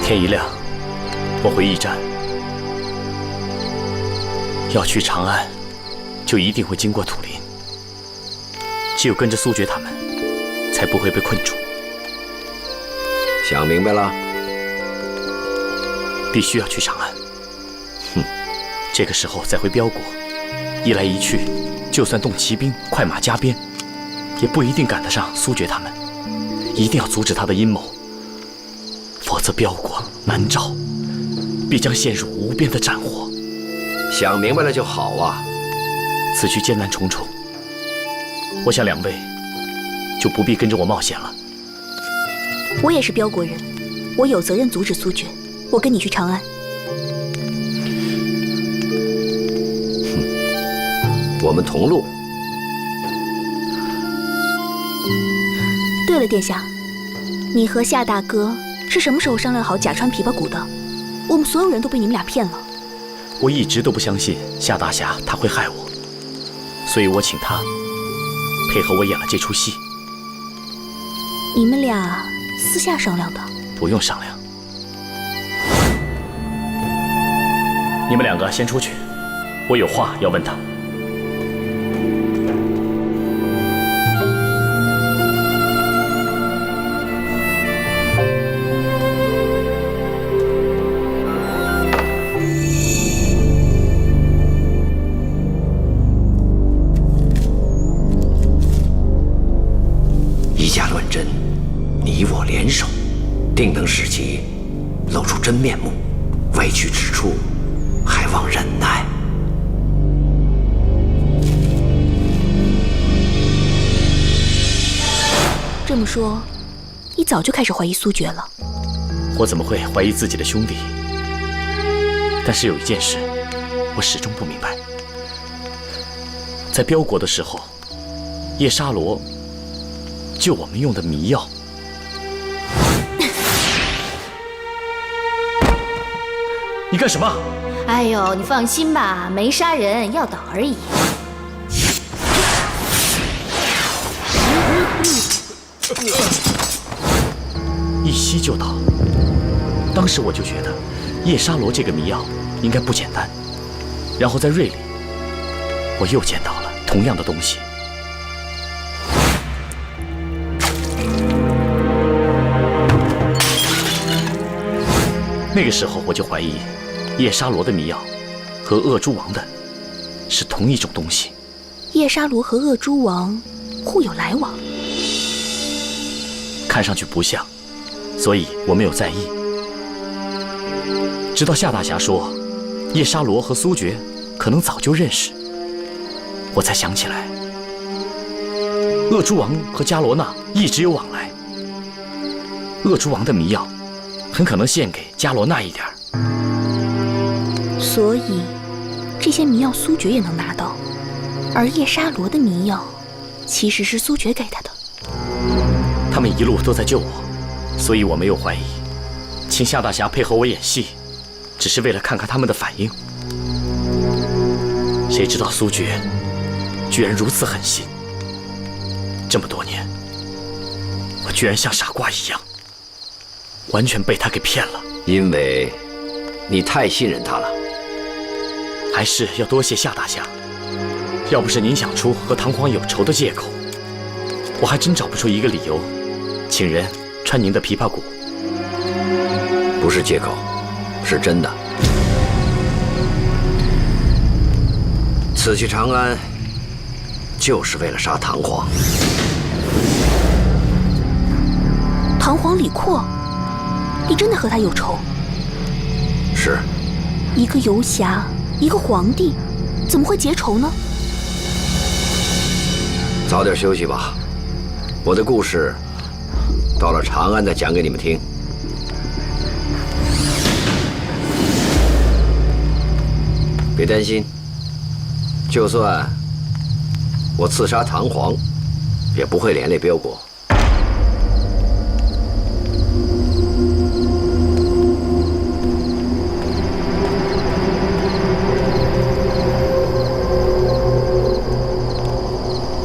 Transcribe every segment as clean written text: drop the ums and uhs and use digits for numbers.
天一亮，我回驿站。要去长安，就一定会经过土林。只有跟着苏爵他们，才不会被困住。想明白了？必须要去长安。哼，这个时候再回彪国，一来一去，就算动骑兵、快马加鞭，也不一定赶得上苏爵他们。一定要阻止他的阴谋，否则彪国、南诏必将陷入无边的战火。想明白了就好啊。此去艰难重重，我想两位就不必跟着我冒险了。我也是彪国人，我有责任阻止苏爵。我跟你去长安。我们同路。对了，殿下，你和夏大哥是什么时候商量好假穿琵琶骨的？我们所有人都被你们俩骗了。我一直都不相信夏大侠他会害我，所以我请他配合我演了这出戏。你们俩私下商量的？不用商量。你们两个先出去，我有话要问他。以假乱真，你我联手，定能使其露出真面目。委屈之处，还望忍耐。这么说，你早就开始怀疑苏爵了？我怎么会怀疑自己的兄弟？但是有一件事，我始终不明白。在彪国的时候，叶沙罗救我们用的迷药，你干什么？哎呦，你放心吧，没杀人，药倒而已。一吸就倒。当时我就觉得，叶沙罗这个迷药应该不简单。然后在瑞里，我又见到了同样的东西。那个时候我就怀疑，叶沙罗的迷药和恶蛛王的是同一种东西。叶沙罗和恶蛛王互有来往？看上去不像，所以我没有在意。直到夏大侠说，叶沙罗和苏爵可能早就认识，我才想起来，恶蛛王和伽罗娜一直有往来。恶蛛王的迷药很可能献给伽罗娜一点儿，所以这些迷药苏爵也能拿到，而叶沙罗的迷药其实是苏爵给他的。他们一路都在救我，所以我没有怀疑。请夏大侠配合我演戏，只是为了看看他们的反应。谁知道苏爵居然如此狠心，这么多年，我居然像傻瓜一样，完全被他给骗了。因为你太信任他了。还是要多谢夏大侠，要不是您想出和唐皇有仇的借口，我还真找不出一个理由请人穿您的琵琶骨。不是借口，是真的。此去长安，就是为了杀唐皇。唐皇李阔，你真的和他有仇？是。一个游侠，一个皇帝，怎么会结仇呢？早点休息吧，我的故事到了长安再讲给你们听。别担心，就算我刺杀唐皇，也不会连累彪国。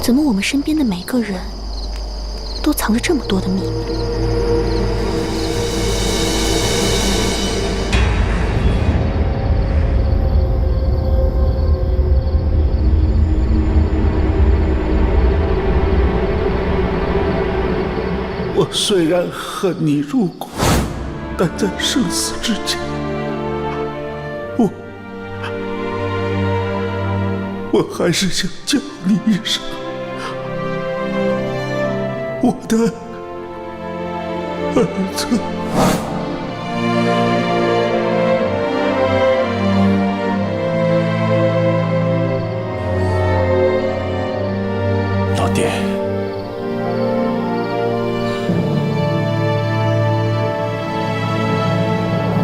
怎么我们身边的每个人都藏着这么多的秘密？我虽然恨你入骨，但在生死之前，我还是想叫你一声我的儿子。老爹，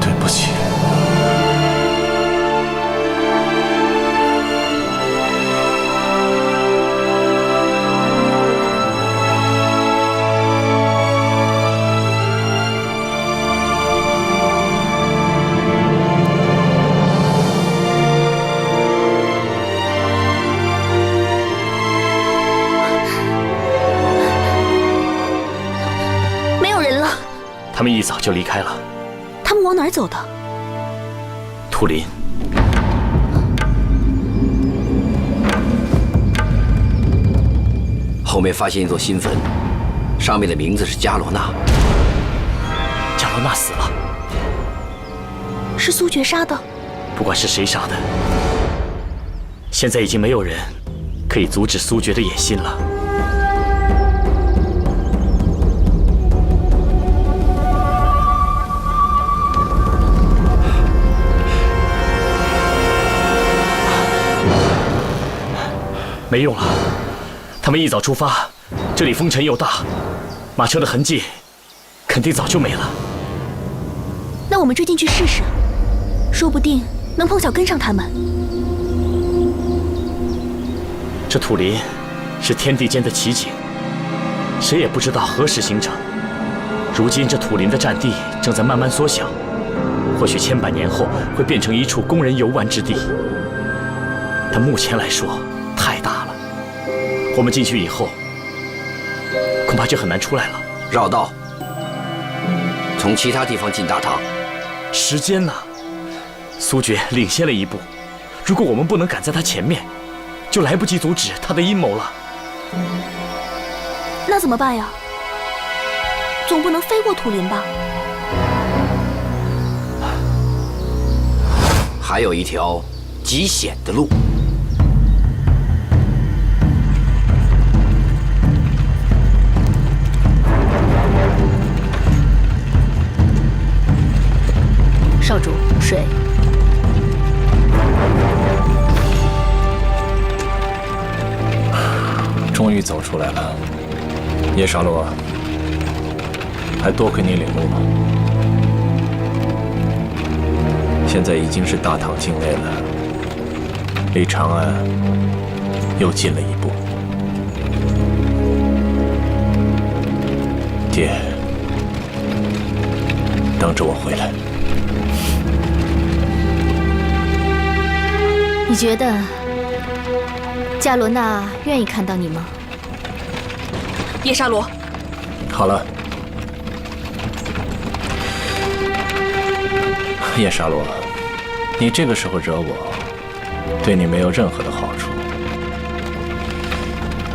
对不起。没有人了，他们一早就离开了。他们往哪儿走的？图林，后面发现一座新坟，上面的名字是加罗纳。加罗纳死了。是苏爵杀的。不管是谁杀的，现在已经没有人可以阻止苏爵的野心了。没用了，他们一早出发，这里风尘又大，马车的痕迹肯定早就没了。那我们追进去试试，说不定能碰巧跟上他们。这土林是天地间的奇景，谁也不知道何时形成。如今这土林的占地正在慢慢缩小，或许千百年后会变成一处供人游玩之地。但目前来说太大了，我们进去以后，恐怕就很难出来了。绕道，从其他地方进大堂。时间呢？苏爵领先了一步，如果我们不能赶在他前面，就来不及阻止他的阴谋了。那怎么办呀？总不能飞过土林吧？还有一条极险的路。少主，水。终于走出来了，叶沙洛，还多亏你领路了。现在已经是大唐境内了，离长安又近了一步。爹，等着我回来。你觉得加罗纳愿意看到你吗？叶沙罗，好了，叶沙罗，你这个时候惹我，对你没有任何的好处。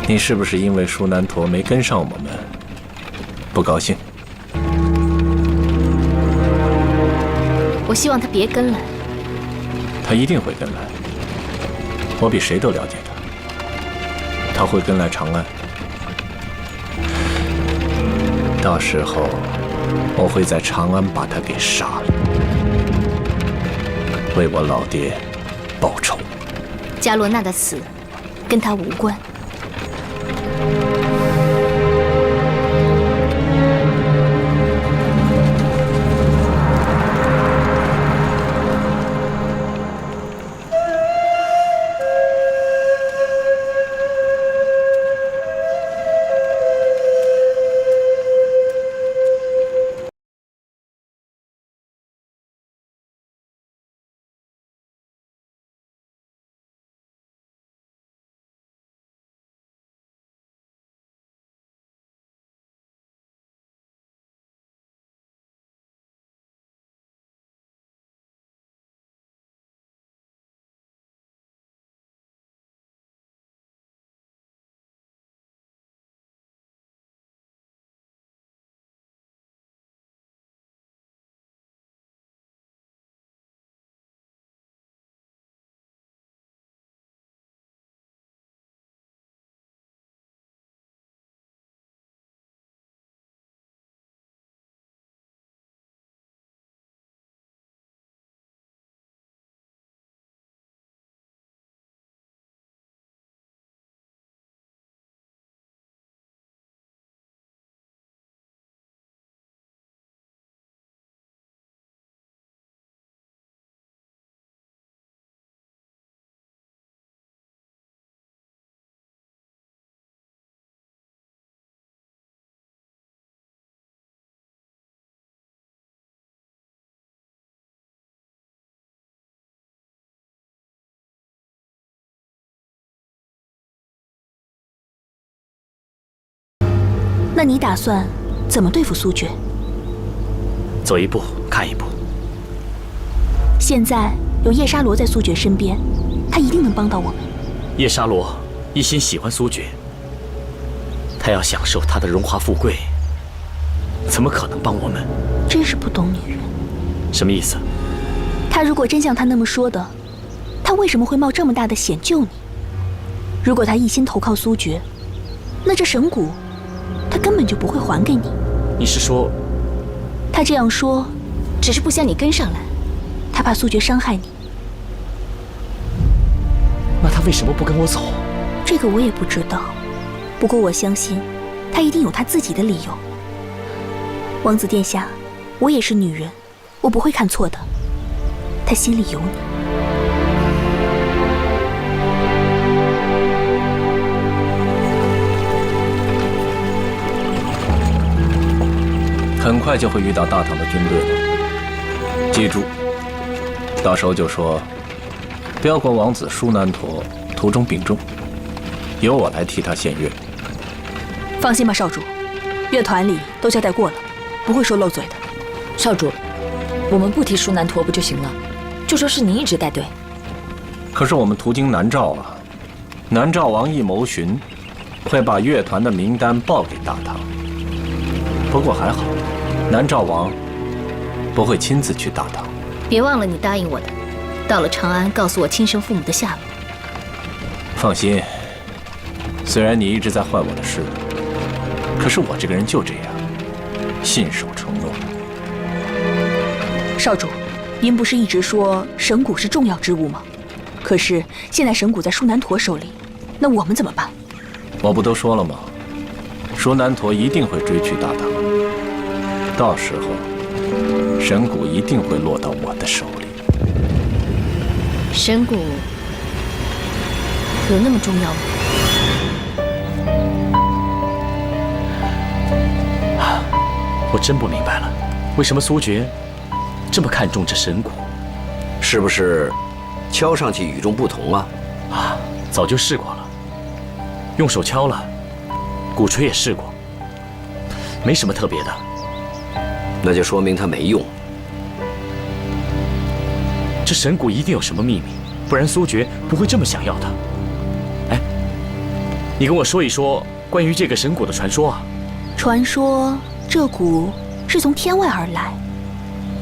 你是不是因为舒南陀没跟上我们，不高兴？我希望他别跟来。他一定会跟来，我比谁都了解他。他会跟来长安，到时候我会在长安把他给杀了，为我老爹报仇。加罗纳的死跟他无关。那你打算怎么对付苏决？走一步看一步。现在有叶沙罗在苏决身边，他一定能帮到我们。叶沙罗一心喜欢苏决，他要享受他的荣华富贵，怎么可能帮我们？真是不懂女人。什么意思？他如果真像他那么说的，他为什么会冒这么大的险救你？如果他一心投靠苏决，那这神骨他根本就不会还给你。你是说？他这样说，只是不想你跟上来。他怕苏决伤害你。那他为什么不跟我走？这个我也不知道，不过我相信，他一定有他自己的理由。王子殿下，我也是女人，我不会看错的。他心里有你。很快就会遇到大唐的军队了，记住，到时候就说，辽国王子舒难陀途中病重，由我来替他献乐。放心吧，少主，乐团里都交代过了，不会说漏嘴的。少主，我们不提舒难陀不就行了？就说是您一直带队。可是我们途经南诏啊，南诏王一谋寻，会把乐团的名单报给大唐。不过还好，南诏王不会亲自去大唐。别忘了你答应我的，到了长安告诉我亲生父母的下落。放心，虽然你一直在坏我的事，可是我这个人就这样，信守承诺。少主，您不是一直说神骨是重要之物吗？可是现在神骨在舒难陀手里，那我们怎么办？我不都说了吗？舒难陀一定会追去大唐，到时候神骨一定会落到我的手里。神骨有那么重要吗？我真不明白了，为什么苏决这么看重这神骨？是不是敲上去与众不同啊？啊，早就试过了，用手敲了，鼓槌也试过，没什么特别的。那就说明它没用。这神骨一定有什么秘密，不然苏决不会这么想要它。哎，你跟我说一说关于这个神骨的传说啊。传说这骨是从天外而来，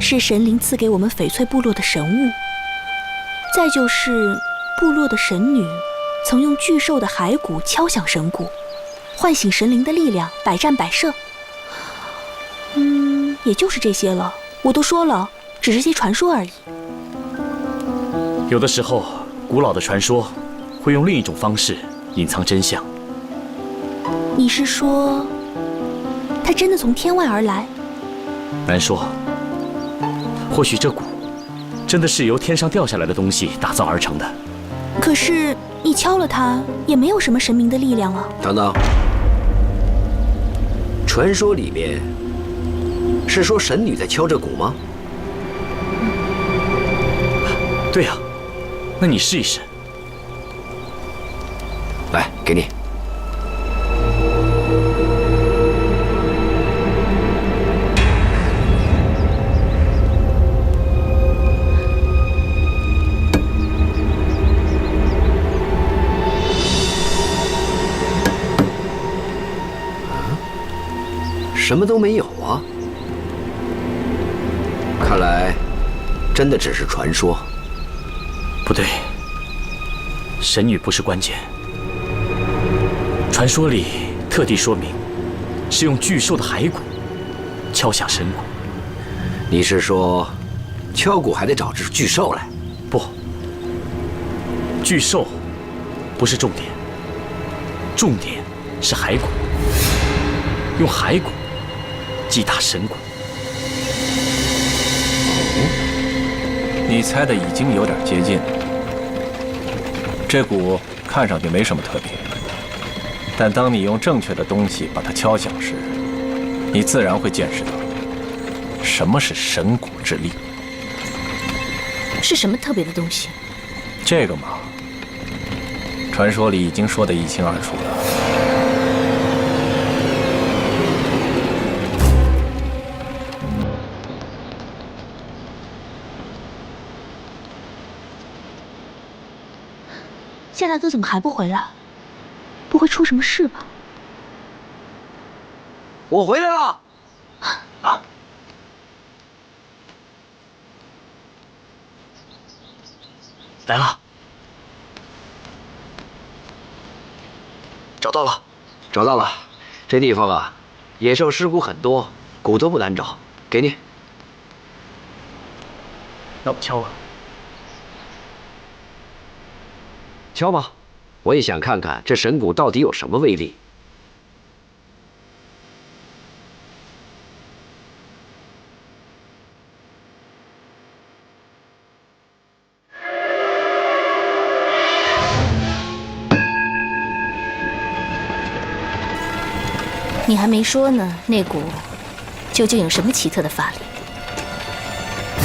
是神灵赐给我们翡翠部落的神物。再就是部落的神女曾用巨兽的骸骨敲响神骨，唤醒神灵的力量，百战百胜。也就是这些了。我都说了，只是些传说而已。有的时候，古老的传说会用另一种方式隐藏真相。你是说，它真的从天外而来？难说，或许这骨真的是由天上掉下来的东西打造而成的。可是你敲了它，也没有什么神明的力量啊。等等，传说里面是说神女在敲这鼓吗？对啊，那你试一试。来，给你。什么都没有啊！看来，真的只是传说。不对，神女不是关键。传说里特地说明，是用巨兽的骸骨敲响神鼓。你是说，敲鼓还得找只巨兽来？不，巨兽不是重点，重点是骸骨，用骸骨击打神鼓。你猜的已经有点接近了。这鼓看上去没什么特别，但当你用正确的东西把它敲响时，你自然会见识到什么是神鼓之力。是什么特别的东西？这个嘛，传说里已经说得一清二楚了。夏大哥怎么还不回来？不会出什么事吧？我回来了。来了，找到了。找到了，这地方啊，野兽尸骨很多，骨头不难找，给你。那我敲啊。敲吧，我也想看看这神骨到底有什么威力。你还没说呢，那股究竟有什么奇特的法力？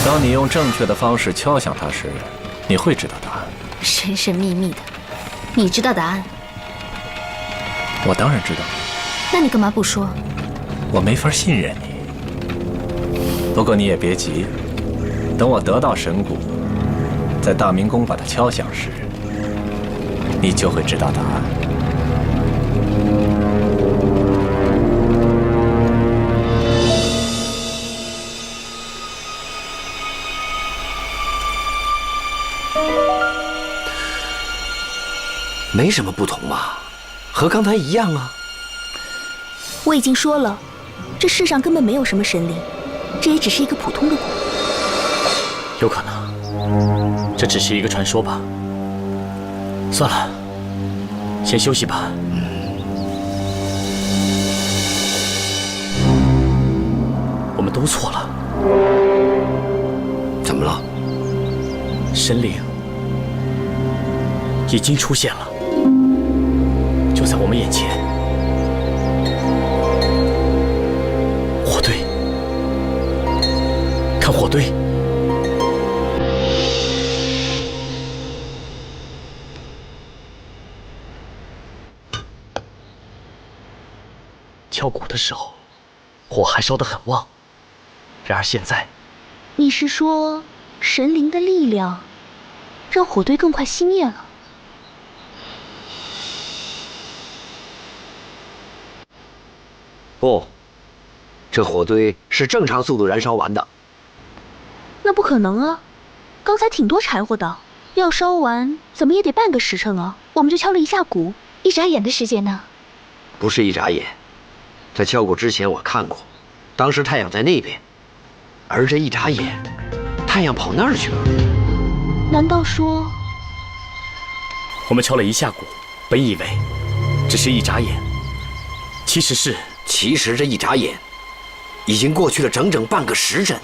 当你用正确的方式敲响它时，你会知道答案。神神秘秘的，你知道答案？我当然知道，那你干嘛不说？我没法信任你。不过你也别急，等我得到神骨，在大明宫把它敲响时，你就会知道答案。没什么不同嘛，和刚才一样啊。我已经说了，这世上根本没有什么神灵，这也只是一个普通的蛊。有可能，这只是一个传说吧。算了，先休息吧。我们都错了。怎么了？神灵已经出现了，就在我们眼前。火堆，看火堆。敲鼓的时候，火还烧得很旺。然而现在，你是说神灵的力量让火堆更快熄灭了？不，这火堆是正常速度燃烧完的。那不可能啊！刚才挺多柴火的，要烧完怎么也得半个时辰啊！我们就敲了一下鼓，一眨眼的时间呢？不是一眨眼，在敲鼓之前我看过，当时太阳在那边，而这一眨眼，太阳跑那儿去了。难道说我们敲了一下鼓，本以为只是一眨眼，其实这一眨眼，已经过去了整整半个时辰。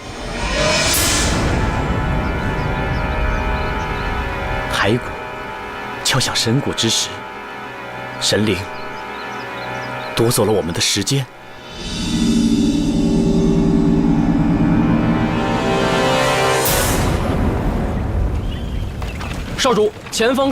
骸骨敲响神鼓之时，神灵夺走了我们的时间。少主，前方。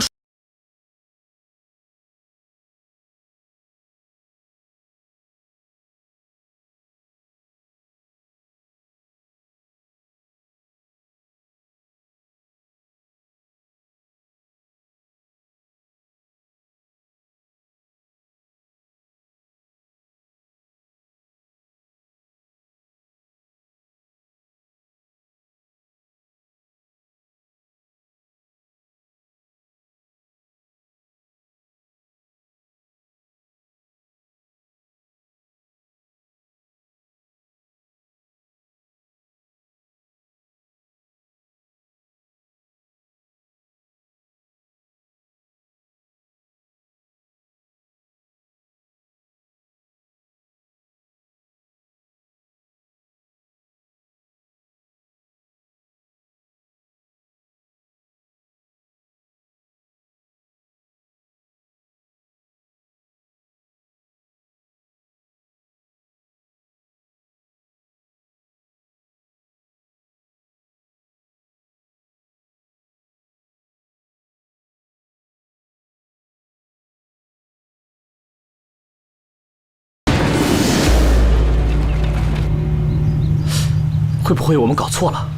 会不会我们搞错了？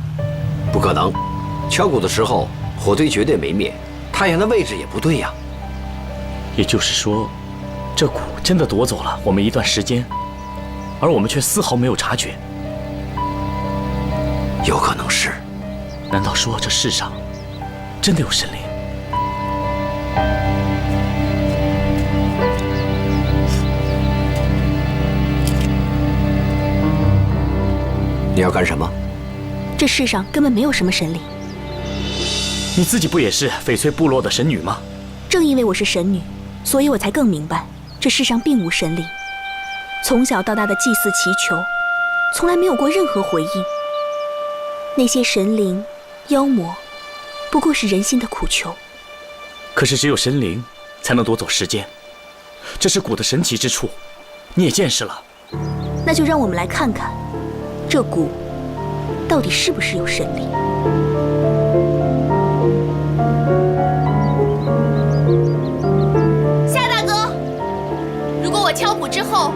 不可能，敲鼓的时候火堆绝对没灭，太阳的位置也不对呀。也就是说，这蛊真的夺走了我们一段时间，而我们却丝毫没有察觉。有可能是。难道说这世上真的有神灵？你要干什么？这世上根本没有什么神灵。你自己不也是翡翠部落的神女吗？正因为我是神女，所以我才更明白，这世上并无神灵。从小到大的祭祀祈求，从来没有过任何回应。那些神灵、妖魔，不过是人心的苦求。可是只有神灵才能夺走时间，这是蛊的神奇之处，你也见识了。那就让我们来看看，这蛊到底是不是有神灵。夏大哥，如果我敲鼓之后，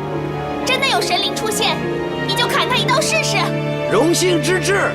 真的有神灵出现，你就砍他一刀试试。荣幸之至。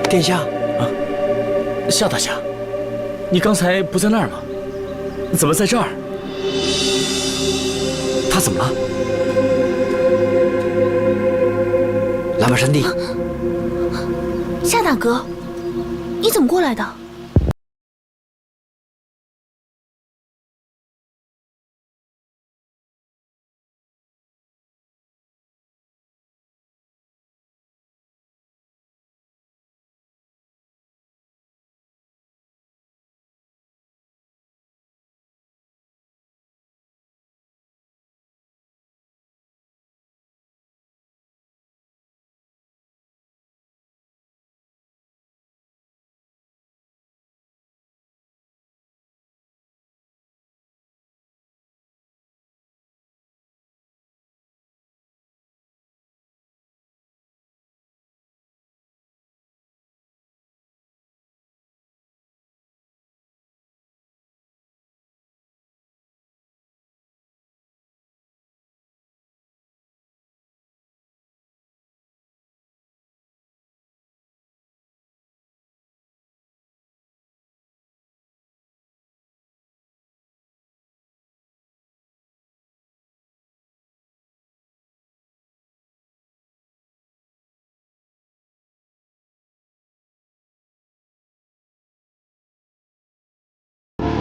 殿下，夏大侠，你刚才不在那儿吗？你怎么在这儿？他怎么了？蓝马山弟，夏大哥，你怎么过来的？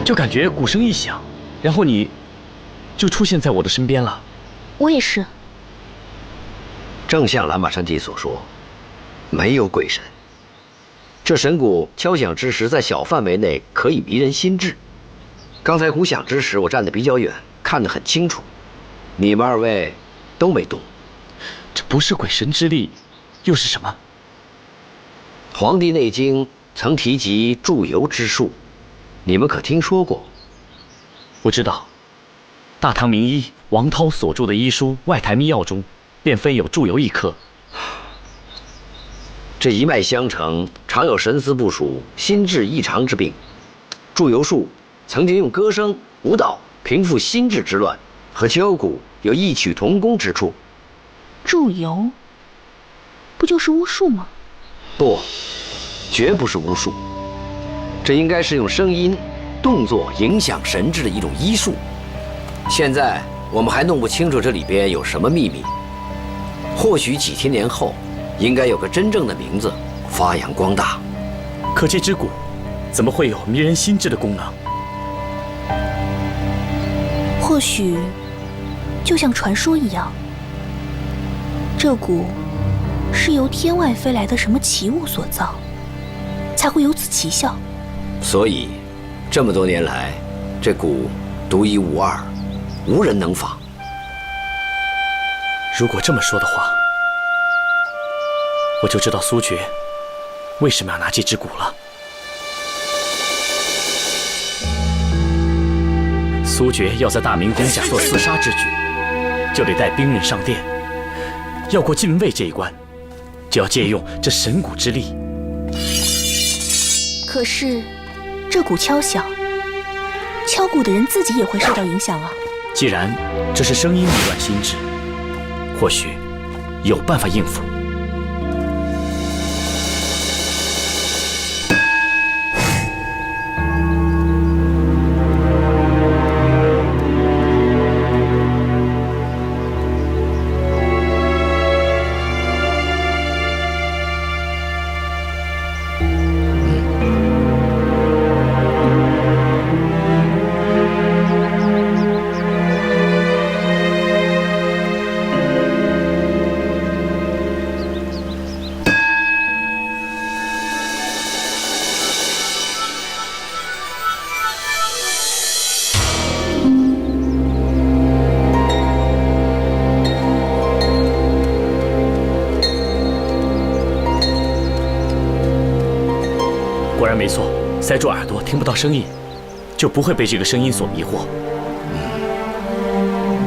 就感觉鼓声一响，然后你就出现在我的身边了。我也是。正像蓝马山弟所说，没有鬼神。这神鼓敲响之时，在小范围内可以迷人心智。刚才鼓响之时，我站得比较远，看得很清楚。你们二位都没动。这不是鬼神之力，又是什么？《黄帝内经》曾提及祝由之术，你们可听说过？我知道，大唐名医王涛所著的医书《外台秘要》中，便非有祝由一科。这一脉相承，常有神思不属、心智异常之病。祝由术曾经用歌声、舞蹈平复心智之乱，和敲鼓有异曲同工之处。祝由，不就是巫术吗？不，绝不是巫术。这应该是用声音、动作影响神智的一种医术。现在我们还弄不清楚这里边有什么秘密。或许几千年后，应该有个真正的名字发扬光大。可这只鼓，怎么会有迷人心智的功能？或许，就像传说一样，这鼓是由天外飞来的什么奇物所造，才会有此奇效。所以，这么多年来，这鼓独一无二，无人能仿。如果这么说的话，我就知道苏爵为什么要拿这只鼓了。苏爵要在大明宫假作刺杀之举，就得带兵刃上殿。要过禁卫这一关，就要借用这神鼓之力。可是，这鼓敲响，敲鼓的人自己也会受到影响啊。既然这是声音迷乱心智，或许有办法应付。果然没错，塞住耳朵听不到声音，就不会被这个声音所迷惑。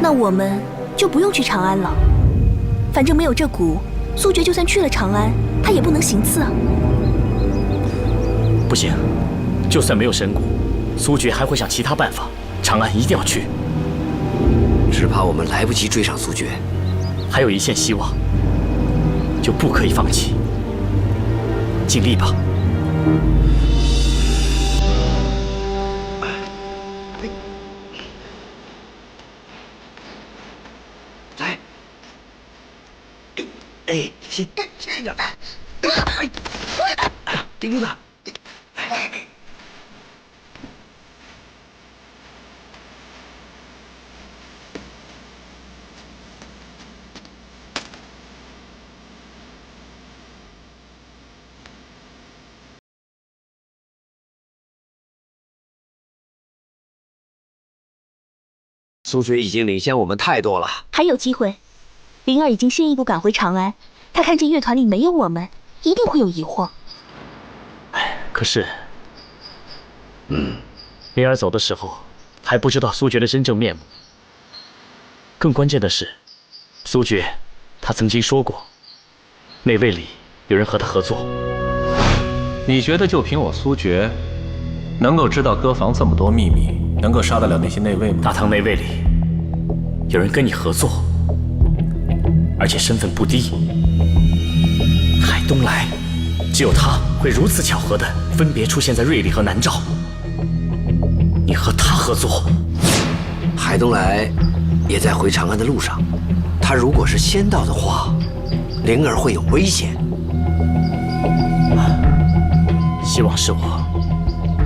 那我们就不用去长安了。反正没有这鼓，苏爵就算去了长安，他也不能行刺啊。不行，就算没有神鼓，苏爵还会想其他办法。长安一定要去。只怕我们来不及追上苏爵。还有一线希望，就不可以放弃。尽力吧。来，哎，先点，哎，盯着。苏爵已经领先我们太多了，还有机会。灵儿已经先一步赶回长安，他看见乐团里没有我们，一定会有疑惑。可是，灵儿走的时候还不知道苏爵的真正面目。更关键的是，苏爵他曾经说过，内卫里有人和他合作。你觉得就凭我苏爵，能够知道歌房这么多秘密，能够杀得了那些内卫吗？大唐内卫里有人跟你合作，而且身份不低。海东来，只有他会如此巧合的分别出现在瑞丽和南诏。你和他合作？海东来也在回长安的路上，他如果是先到的话，灵儿会有危险。希望是我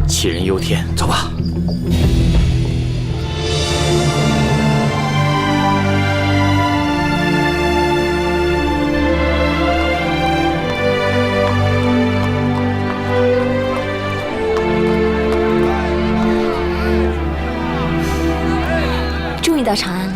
杞人忧天。走吧。终于到长安了。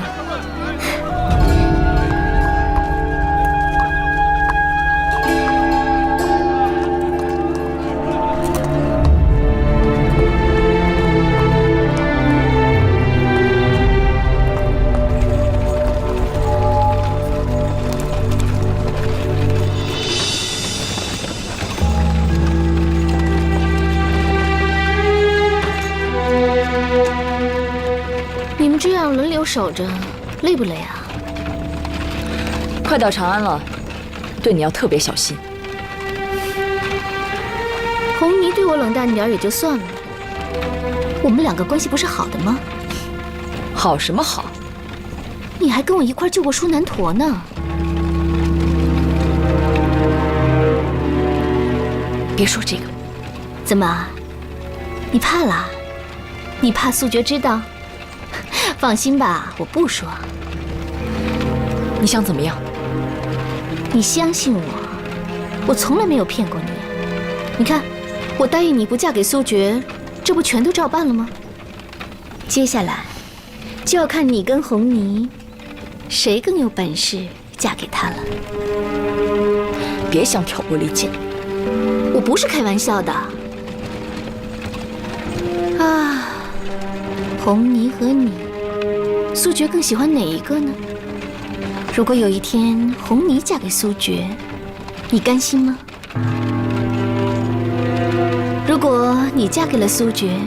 你们这样轮流守着，累不累啊？快到长安了，对你要特别小心。红泥对我冷淡点也就算了，我们两个关系不是好的吗？好什么好？你还跟我一块救过舒南陀呢。别说这个。怎么，你怕啦？你怕苏爵知道？放心吧，我不说。你想怎么样？你相信我，我从来没有骗过你。你看，我答应你不嫁给苏爵，这不全都照办了吗？接下来就要看你跟红泥谁更有本事嫁给他了。别想挑拨离间。我不是开玩笑的。啊，红泥和你，苏爵更喜欢哪一个呢？如果有一天红泥嫁给苏爵，你甘心吗？如果你嫁给了苏爵，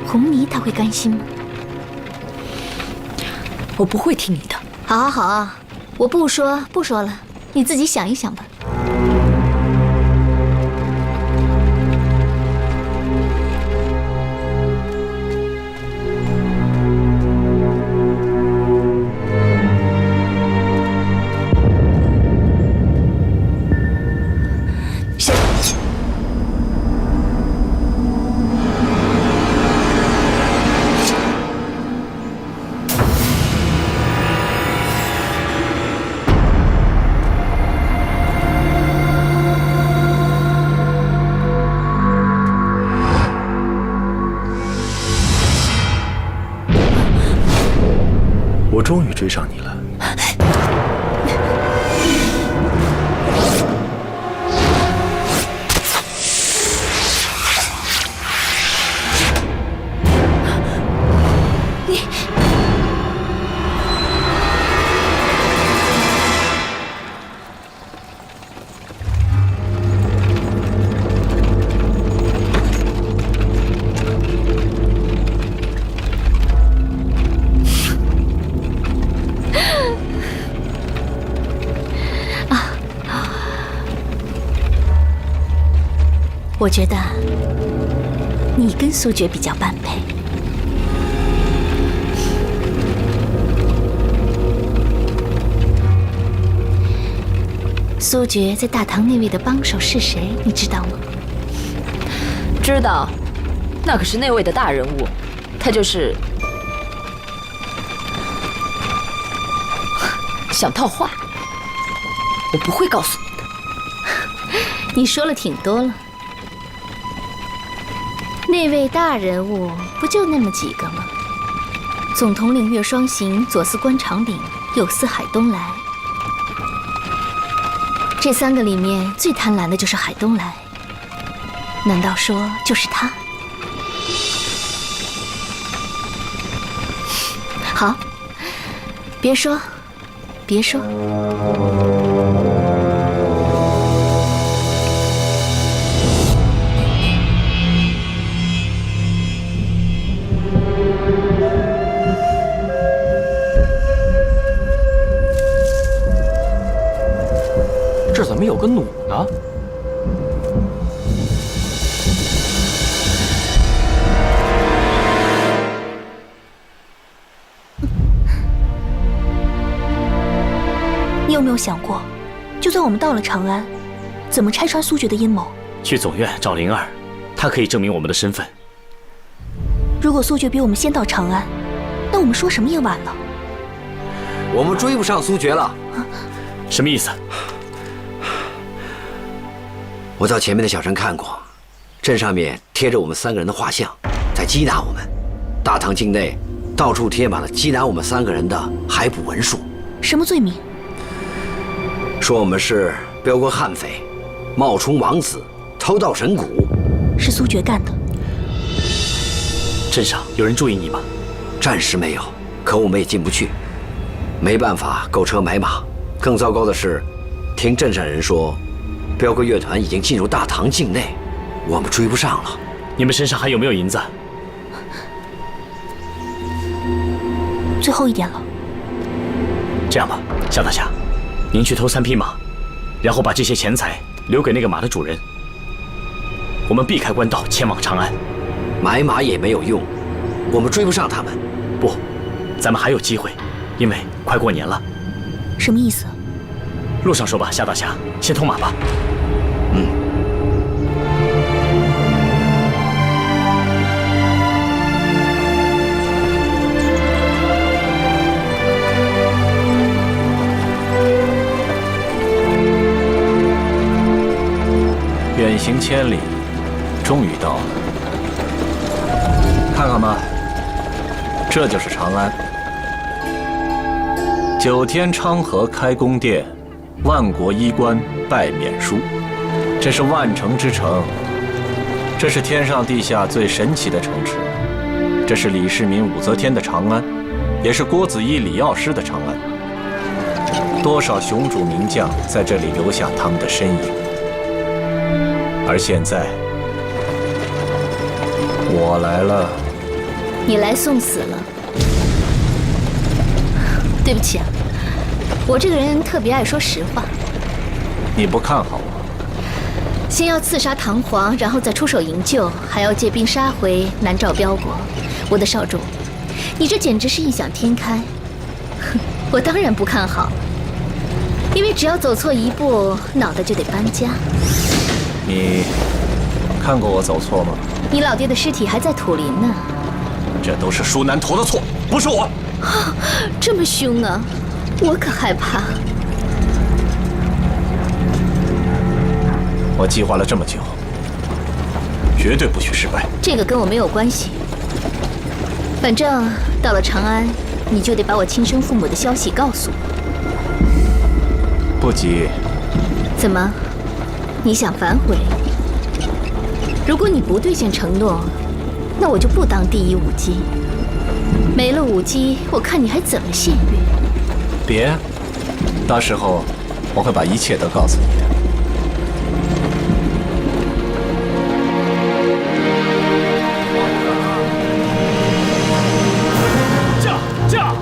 红泥他会甘心吗？我不会听你的。好好好，我不说了，你自己想一想吧。我终于追上你了。我觉得你跟苏爵比较般配。苏爵在大唐内卫的帮手是谁？你知道吗？知道，那可是内卫的大人物，他就是想套话，我不会告诉你的。你说了挺多了。那位大人物不就那么几个吗？总统领岳双行，左司关长岭，右司海东来。这三个里面最贪婪的就是海东来，难道说就是他？好，别说，别说。这怎么有个弩呢？你有没有想过，就算我们到了长安，怎么拆穿苏爵的阴谋？去总院找灵儿，她可以证明我们的身份。如果苏爵比我们先到长安，那我们说什么也晚了。我们追不上苏爵了。什么意思？我到前面的小镇看过，镇上面贴着我们三个人的画像，在缉拿我们。大唐境内到处贴满了缉拿我们三个人的海捕文书。什么罪名？说我们是镖国悍匪，冒充王子，偷盗神骨。是苏爵干的。镇上有人注意你吗？暂时没有，可我们也进不去，没办法购车买马。更糟糕的是，听镇上人说，镖国乐团已经进入大唐境内，我们追不上了。你们身上还有没有银子？最后一点了。这样吧，夏大侠，您去偷3匹马，然后把这些钱财留给那个马的主人。我们避开官道，前往长安。买马也没有用，我们追不上他们。不，咱们还有机会，因为快过年了。什么意思？路上说吧，夏大侠，先偷马吧。嗯。千里，终于到了。看看吧，这就是长安。9天昌河开宫殿，万国衣冠拜冕书。这是万城之城，这是天上地下最神奇的城池。这是李世民、武则天的长安，也是郭子仪、李药师的长安。多少雄主名将在这里留下他们的身影。而现在，我来了。你来送死了。对不起啊，我这个人特别爱说实话。你不看好我？先要刺杀唐皇，然后再出手营救，还要借兵杀回南诏标国。我的少主，你这简直是异想天开。哼，我当然不看好，因为只要走错一步，脑袋就得搬家。你看过我走错吗？你老爹的尸体还在土林呢。这都是舒南陀的错，不是我。啊，这么凶啊，我可害怕。我计划了这么久，绝对不许失败。这个跟我没有关系。反正到了长安，你就得把我亲生父母的消息告诉我。不急。怎么？你想反悔？如果你不兑现承诺，那我就不当第一舞姬。没了舞姬，我看你还怎么献乐？别，到时候我会把一切都告诉你的。驾！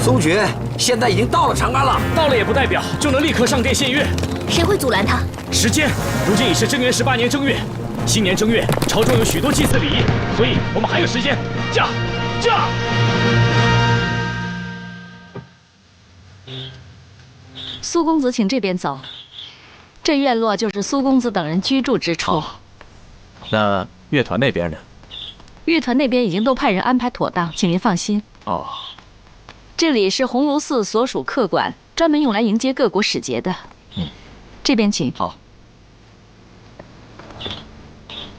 苏决现在已经到了长安了，到了也不代表就能立刻上殿献乐。谁会阻拦他？时间，如今已是正元18年正月，新年正月，朝中有许多祭祀礼仪，所以我们还有时间。驾！苏公子，请这边走。这院落就是苏公子等人居住之处。那乐团那边呢？乐团那边已经都派人安排妥当，请您放心。哦，这里是鸿胪寺所属客馆，专门用来迎接各国使节的。这边请。好。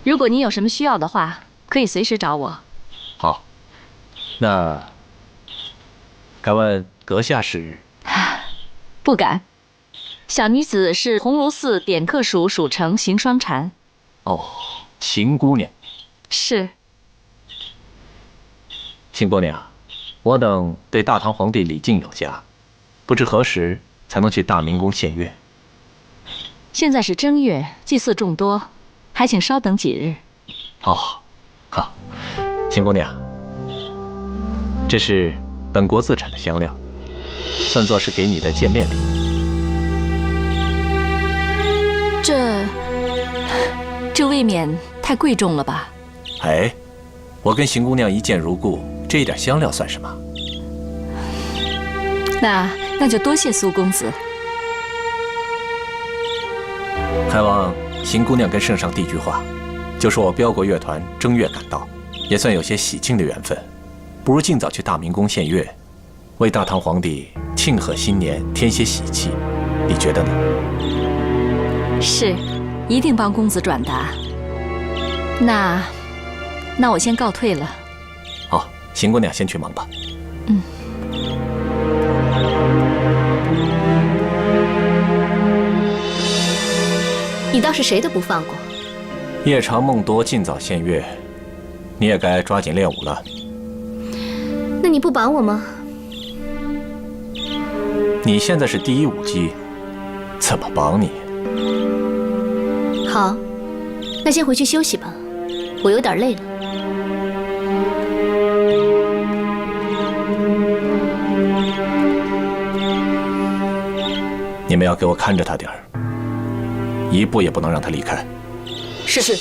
如果您有什么需要的话，可以随时找我。好。那，敢问阁下是？不敢。小女子是鸿胪寺点客署署丞邢双蝉。哦，邢姑娘。是。邢姑娘，我等对大唐皇帝礼敬有加，不知何时才能去大明宫献乐？现在是正月，祭祀众多，还请稍等几日。哦，好。邢姑娘，这是本国自产的香料，算作是给你的见面礼。这未免太贵重了吧？哎，我跟邢姑娘一见如故，这一点香料算什么？那就多谢苏公子。还望邢姑娘跟圣上递句话，就说我标国乐团正月赶到，也算有些喜庆的缘分，不如尽早去大明宫献乐，为大唐皇帝庆贺新年，添些喜气，你觉得呢？是，一定帮公子转达。那我先告退了。好，邢姑娘先去忙吧。你倒是谁都不放过。夜长梦多，尽早献乐，你也该抓紧练武了。那你不绑我吗？你现在是第一舞姬，怎么绑你？好，那先回去休息吧，我有点累了。你们要给我看着他点儿，一步也不能让他离开。是。